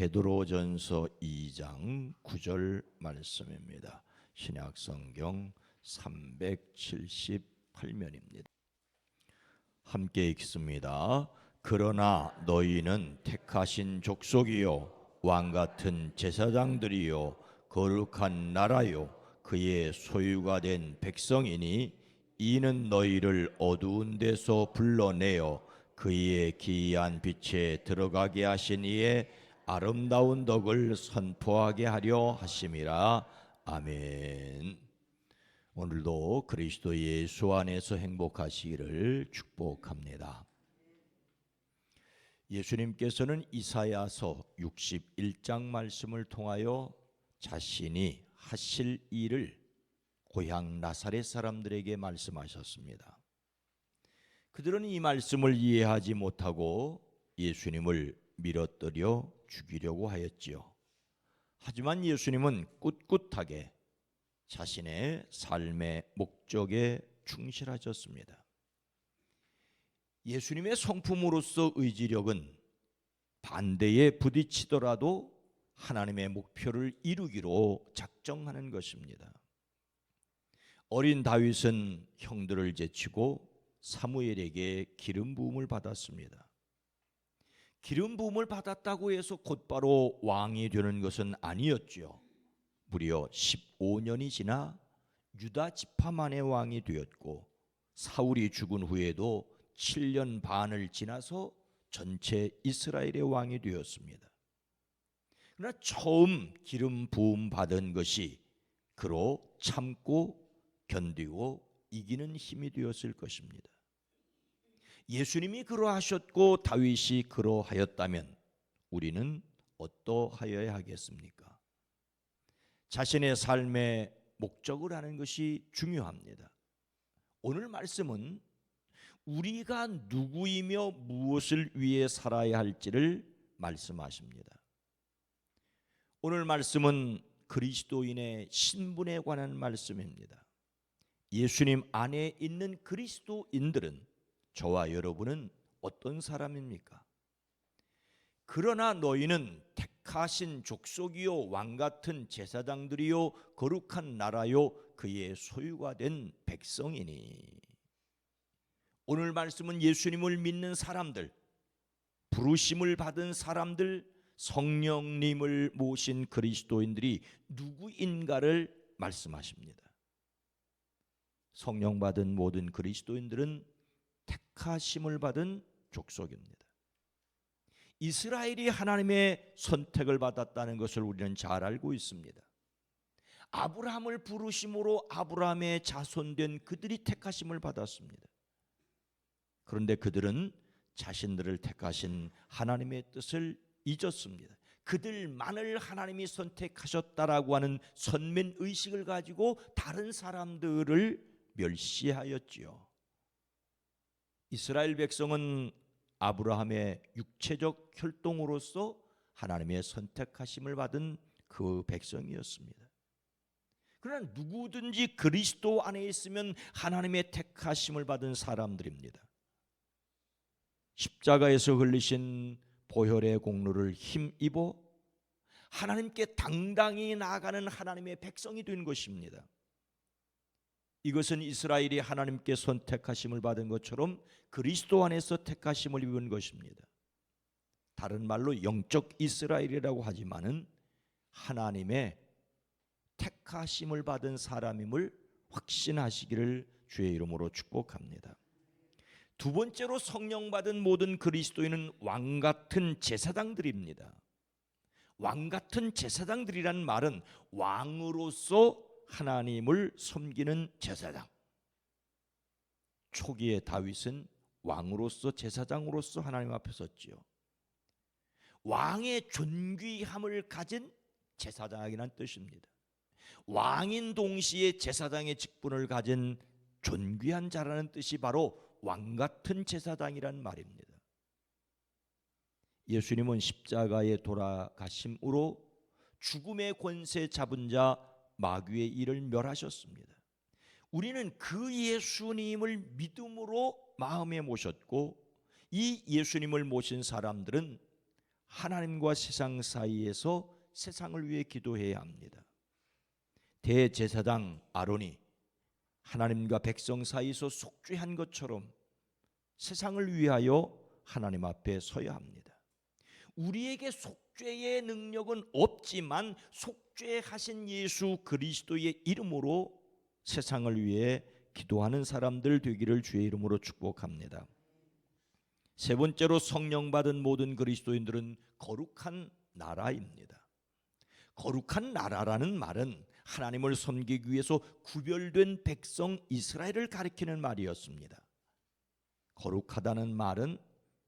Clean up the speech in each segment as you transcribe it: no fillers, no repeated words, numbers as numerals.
베드로전서 2장 9절 말씀입니다. 신약성경 378면입니다. 함께 읽습니다. 그러나 너희는 택하신 족속이요 왕같은 제사장들이요 거룩한 나라요 그의 소유가 된 백성이니 이는 너희를 어두운 데서 불러내어 그의 기이한 빛에 들어가게 하신 이의 아름다운 덕을 선포하게 하려 하심이라. 아멘. 오늘도 그리스도 예수 안에서 행복하시기를 축복합니다. 예수님께서는 이사야서 61장 말씀을 통하여 자신이 하실 일을 고향 나사렛 사람들에게 말씀하셨습니다. 그들은 이 말씀을 이해하지 못하고 예수님을 밀어뜨려 죽이려고 하였지요. 하지만 예수님은 꿋꿋하게 자신의 삶의 목적에 충실하셨습니다. 예수님의 성품으로서 의지력은 반대에 부딪히더라도 하나님의 목표를 이루기로 작정하는 것입니다. 어린 다윗은 형들을 제치고 사무엘에게 기름 부음을 받았습니다. 기름 부음을 받았다고 해서 곧바로 왕이 되는 것은 아니었죠. 무려 15년이 지나 유다 지파만의 왕이 되었고 사울이 죽은 후에도 7년 반을 지나서 전체 이스라엘의 왕이 되었습니다. 그러나 처음 기름 부음 받은 것이 그로 참고 견디고 이기는 힘이 되었을 것입니다. 예수님이 그러하셨고 다윗이 그러하였다면 우리는 어떠하여야 하겠습니까? 자신의 삶의 목적을 아는 것이 중요합니다. 오늘 말씀은 우리가 누구이며 무엇을 위해 살아야 할지를 말씀하십니다. 오늘 말씀은 그리스도인의 신분에 관한 말씀입니다. 예수님 안에 있는 그리스도인들은 저와 여러분은 어떤 사람입니까? 그러나 너희는 택하신 족속이요 왕같은 제사장들이요 거룩한 나라요 그의 소유가 된 백성이니. 오늘 말씀은 예수님을 믿는 사람들, 부르심을 받은 사람들, 성령님을 모신 그리스도인들이 누구인가를 말씀하십니다. 성령 받은 모든 그리스도인들은 택하심을 받은 족속입니다. 이스라엘이 하나님의 선택을 받았다는 것을 우리는 잘 알고 있습니다. 아브라함을 부르심으로 아브라함의 자손된 그들이 택하심을 받았습니다. 그런데 그들은 자신들을 택하신 하나님의 뜻을 잊었습니다. 그들만을 하나님이 선택하셨다라고 하는 선민의식을 가지고 다른 사람들을 멸시하였지요. 이스라엘 백성은 아브라함의 육체적 혈통으로서 하나님의 선택하심을 받은 그 백성이었습니다. 그러나 누구든지 그리스도 안에 있으면 하나님의 택하심을 받은 사람들입니다. 십자가에서 흘리신 보혈의 공로를 힘입어 하나님께 당당히 나아가는 하나님의 백성이 된 것입니다. 이것은 이스라엘이 하나님께 선택하심을 받은 것처럼 그리스도 안에서 택하심을 입은 것입니다. 다른 말로 영적 이스라엘이라고 하지만은 하나님의 택하심을 받은 사람임을 확신하시기를 주의 이름으로 축복합니다. 두 번째로 성령 받은 모든 그리스도인은 왕같은 제사장들입니다. 왕같은 제사장들이란 말은 왕으로서 하나님을 섬기는 제사장. 초기에 다윗은 왕으로서 제사장으로서 하나님 앞에 섰지요. 왕의 존귀함을 가진 제사장이라는 뜻입니다. 왕인 동시에 제사장의 직분을 가진 존귀한 자라는 뜻이 바로 왕같은 제사장이란 말입니다. 예수님은 십자가에 돌아가심으로 죽음의 권세 잡은 자 마귀의 일을 멸하셨습니다. 우리는 그 예수님을 믿음으로 마음에 모셨고 이 예수님을 모신 사람들은 하나님과 세상 사이에서 세상을 위해 기도해야 합니다. 대제사장 아론이 하나님과 백성 사이에서 속죄한 것처럼 세상을 위하여 하나님 앞에 서야 합니다. 우리에게 속죄의 능력은 없지만 속죄하신 예수 그리스도의 이름으로 세상을 위해 기도하는 사람들 되기를 주의 이름으로 축복합니다. 세 번째로, 성령 받은 모든 그리스도인들은 거룩한 나라입니다. 거룩한 나라라는 말은 하나님을 섬기기 위해서 구별된 백성 이스라엘을 가리키는 말이었습니다. 거룩하다는 말은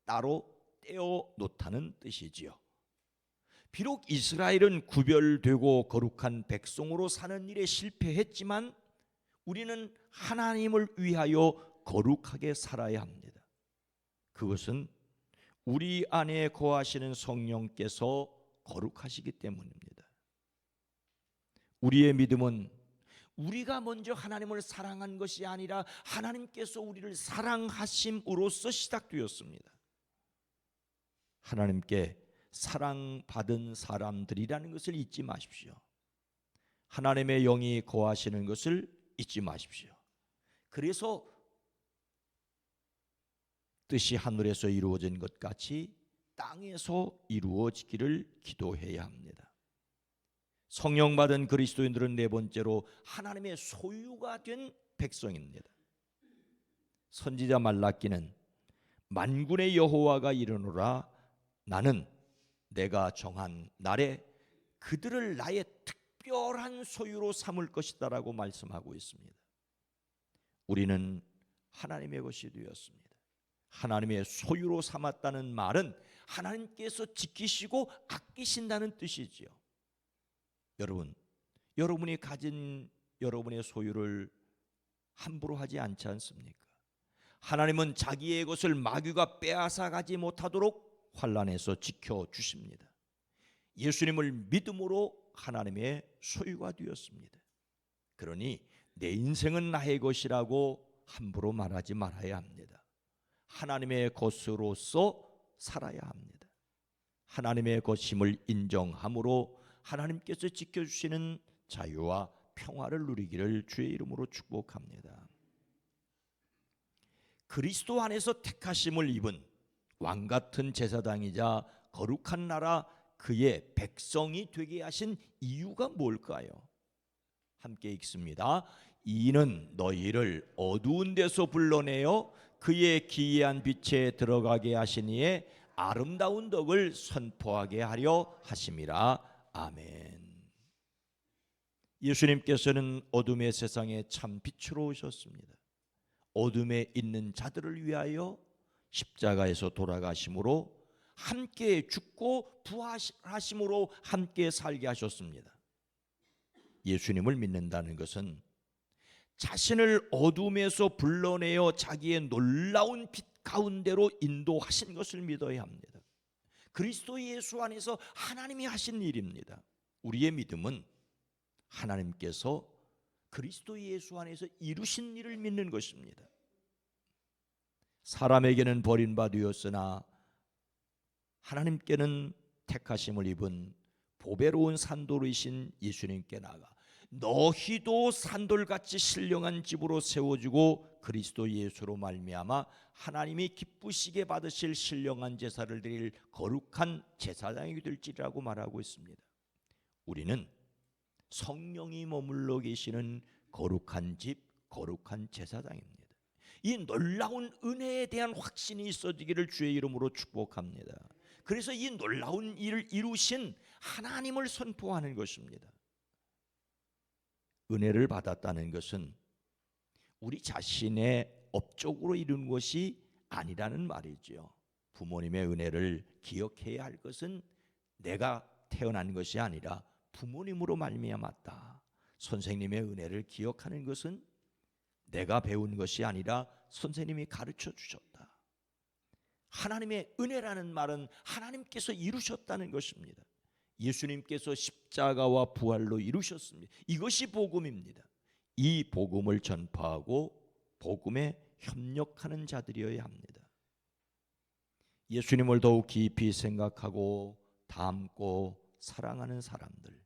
따로 떼어 놓다는 뜻이지요. 비록 이스라엘은 구별되고 거룩한 백성으로 사는 일에 실패했지만 우리는 하나님을 위하여 거룩하게 살아야 합니다. 그것은 우리 안에 거하시는 성령께서 거룩하시기 때문입니다. 우리의 믿음은 우리가 먼저 하나님을 사랑한 것이 아니라 하나님께서 우리를 사랑하심으로써 시작되었습니다. 하나님께 사랑받은 사람들이라는 것을 잊지 마십시오. 하나님의 영이 거하시는 것을 잊지 마십시오. 그래서 뜻이 하늘에서 이루어진 것 같이 땅에서 이루어지기를 기도해야 합니다. 성령 받은 그리스도인들은 네 번째로 하나님의 소유가 된 백성입니다. 선지자 말라기는 만군의 여호와가 이르노라, 나는 내가 정한 날에 그들을 나의 특별한 소유로 삼을 것이다라고 말씀하고 있습니다. 우리는 하나님의 것이 되었습니다. 하나님의 소유로 삼았다는 말은 하나님께서 지키시고 아끼신다는 뜻이지요. 여러분이 가진 여러분의 소유를 함부로 하지 않지 않습니까? 하나님은 자기의 것을 마귀가 빼앗아 가지 못하도록 환난에서 지켜주십니다. 예수님을 믿음으로 하나님의 소유가 되었습니다. 그러니 내 인생은 나의 것이라고 함부로 말하지 말아야 합니다. 하나님의 것으로서 살아야 합니다. 하나님의 것임을 인정함으로 하나님께서 지켜주시는 자유와 평화를 누리기를 주의 이름으로 축복합니다. 그리스도 안에서 택하심을 입은 왕같은 제사장이자 거룩한 나라, 그의 백성이 되게 하신 이유가 뭘까요? 함께 읽습니다. 이는 너희를 어두운 데서 불러내어 그의 기이한 빛에 들어가게 하시니에 아름다운 덕을 선포하게 하려 하심이라. 아멘. 예수님께서는 어둠의 세상에 참 빛으로 오셨습니다. 어둠에 있는 자들을 위하여 십자가에서 돌아가심으로 함께 죽고 부활하심으로 함께 살게 하셨습니다. 예수님을 믿는다는 것은 자신을 어둠에서 불러내어 자기의 놀라운 빛 가운데로 인도하신 것을 믿어야 합니다. 그리스도 예수 안에서 하나님이 하신 일입니다. 우리의 믿음은 하나님께서 그리스도 예수 안에서 이루신 일을 믿는 것입니다. 사람에게는 버림받으었으나 하나님께는 택하심을 입은 보배로운 산돌이신 예수님께 나가 너희도 산돌같이 신령한 집으로 세워지고 그리스도 예수로 말미암아 하나님이 기쁘시게 받으실 신령한 제사를 드릴 거룩한 제사장이 될지라고 말하고 있습니다. 우리는 성령이 머물러 계시는 거룩한 집, 거룩한 제사장입니다. 이 놀라운 은혜에 대한 확신이 있어지기를 주의 이름으로 축복합니다. 그래서 이 놀라운 일을 이루신 하나님을 선포하는 것입니다. 은혜를 받았다는 것은 우리 자신의 업적으로 이룬 것이 아니라는 말이죠. 부모님의 은혜를 기억해야 할 것은 내가 태어난 것이 아니라 부모님으로 말미암았다. 선생님의 은혜를 기억하는 것은 내가 배운 것이 아니라 선생님이 가르쳐 주셨다. 하나님의 은혜라는 말은 하나님께서 이루셨다는 것입니다. 예수님께서 십자가와 부활로 이루셨습니다. 이것이 복음입니다. 이 복음을 전파하고 복음에 협력하는 자들이어야 합니다. 예수님을 더욱 깊이 생각하고 닮고 사랑하는 사람들,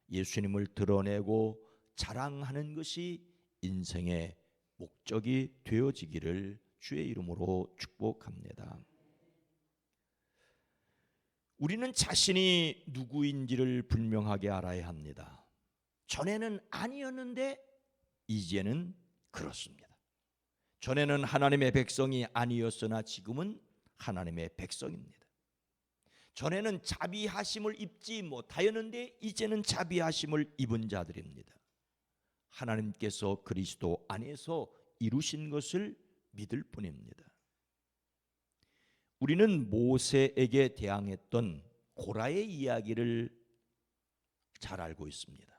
예수님을 드러내고 자랑하는 것이 인생의 목적이 되어지기를 주의 이름으로 축복합니다. 우리는 자신이 누구인지를 분명하게 알아야 합니다. 전에는 아니었는데 이제는 그렇습니다. 전에는 하나님의 백성이 아니었으나 지금은 하나님의 백성입니다. 전에는 자비하심을 입지 못하였는데 이제는 자비하심을 입은 자들입니다. 하나님께서 그리스도 안에서 이루신 것을 믿을 뿐입니다. 우리는 모세에게 대항했던 고라의 이야기를 잘 알고 있습니다.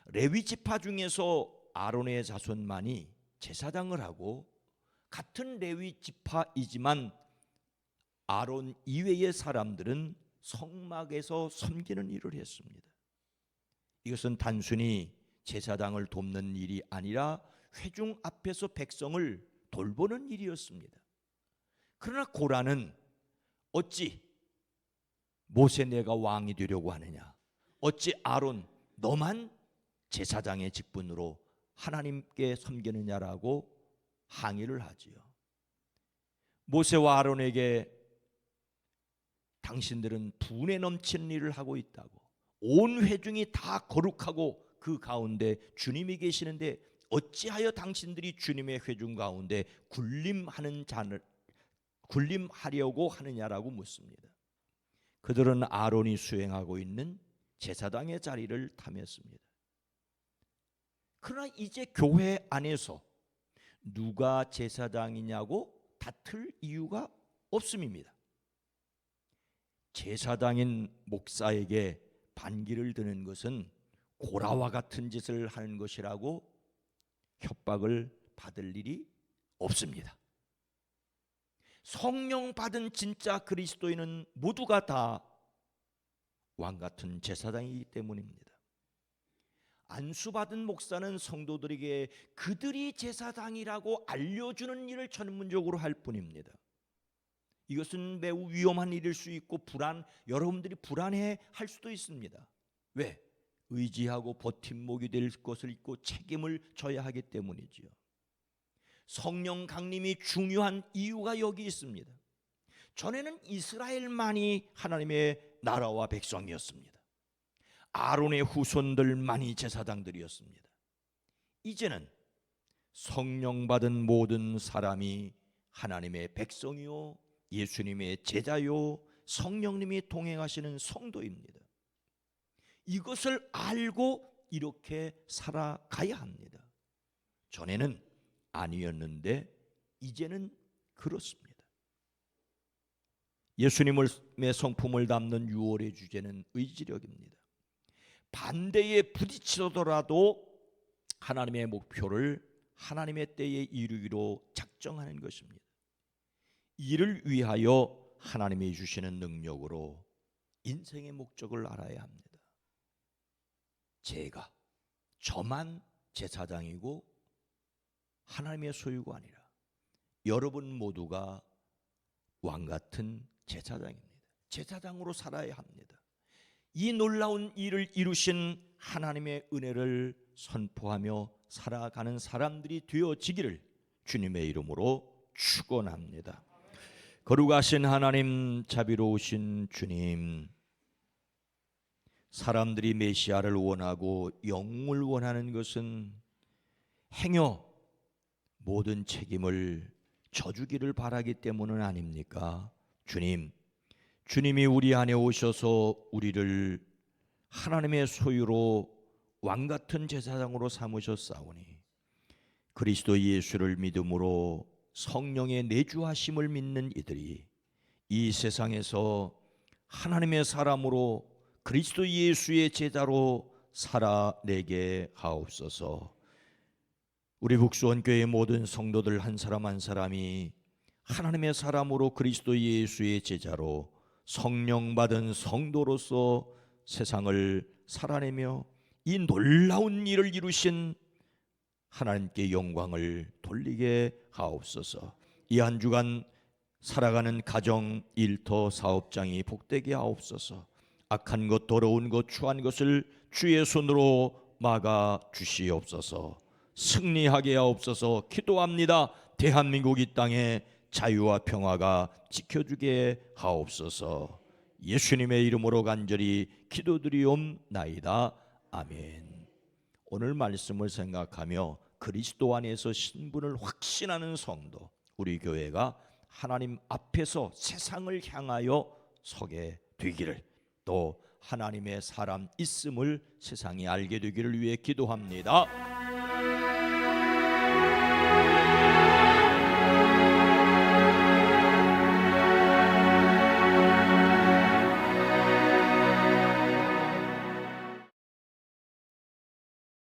레위 지파 중에서 아론의 자손만이 제사장을 하고 같은 레위 지파이지만 아론 이외의 사람들은 성막에서 섬기는 일을 했습니다. 이것은 단순히 제사장을 돕는 일이 아니라 회중 앞에서 백성을 돌보는 일이었습니다. 그러나 고라는 어찌 모세 내가 왕이 되려고 하느냐, 어찌 아론 너만 제사장의 직분으로 하나님께 섬기느냐라고 항의를 하지요. 모세와 아론에게 당신들은 분에 넘치는 일을 하고 있다고, 온 회중이 다 거룩하고 그 가운데 주님이 계시는데 어찌하여 당신들이 주님의 회중 가운데 군림하려고 하느냐라고 묻습니다. 그들은 아론이 수행하고 있는 제사장의 자리를 탐했습니다. 그러나 이제 교회 안에서 누가 제사장이냐고 다툴 이유가 없음입니다. 제사장인 목사에게 반기를 드는 것은 고라와 같은 짓을 하는 것이라고 협박을 받을 일이 없습니다. 성령 받은 진짜 그리스도인은 모두가 다 왕 같은 제사장이기 때문입니다. 안수 받은 목사는 성도들에게 그들이 제사장이라고 알려주는 일을 전문적으로 할 뿐입니다. 이것은 매우 위험한 일일 수 있고 여러분들이 불안해 할 수도 있습니다. 왜? 의지하고 버팀목이 될 것을 잊고 책임을 져야 하기 때문이지요. 성령 강림이 중요한 이유가 여기 있습니다. 전에는 이스라엘만이 하나님의 나라와 백성이었습니다. 아론의 후손들만이 제사장들이었습니다. 이제는 성령 받은 모든 사람이 하나님의 백성이요 예수님의 제자요 성령님이 동행하시는 성도입니다. 이것을 알고 이렇게 살아가야 합니다. 전에는 아니었는데 이제는 그렇습니다. 예수님의 성품을 담는 6월의 주제는 의지력입니다. 반대에 부딪히더라도 하나님의 목표를 하나님의 때에 이루기로 작정하는 것입니다. 이를 위하여 하나님이 주시는 능력으로 인생의 목적을 알아야 합니다. 저만 제사장이고 하나님의 소유가 아니라 여러분 모두가 왕 같은 제사장입니다. 제사장으로 살아야 합니다. 이 놀라운 일을 이루신 하나님의 은혜를 선포하며 살아가는 사람들이 되어지기를 주님의 이름으로 축원합니다. 거룩하신 하나님, 자비로우신 주님, 사람들이 메시아를 원하고 영웅을 원하는 것은 행여 모든 책임을 져주기를 바라기 때문은 아닙니까? 주님이 우리 안에 오셔서 우리를 하나님의 소유로 왕같은 제사장으로 삼으셨사오니 그리스도 예수를 믿음으로 성령의 내주하심을 믿는 이들이 이 세상에서 하나님의 사람으로 그리스도 예수의 제자로 살아내게 하옵소서. 우리 북수원교회 모든 성도들 한 사람 한 사람이 하나님의 사람으로 그리스도 예수의 제자로 성령 받은 성도로서 세상을 살아내며 이 놀라운 일을 이루신 하나님께 영광을 돌리게 하옵소서. 이 한 주간 살아가는 가정, 일터, 사업장이 복되게 하옵소서. 악한 것, 더러운 것, 추한 것을 주의 손으로 막아 주시옵소서. 승리하게 하옵소서. 기도합니다. 대한민국 이 땅에 자유와 평화가 지켜주게 하옵소서. 예수님의 이름으로 간절히 기도드리옵나이다. 아멘. 오늘 말씀을 생각하며 그리스도 안에서 신분을 확신하는 성도, 우리 교회가 하나님 앞에서 세상을 향하여 서게 되기를, 또 하나님의 사람 있음을 세상이 알게 되기를 위해 기도합니다.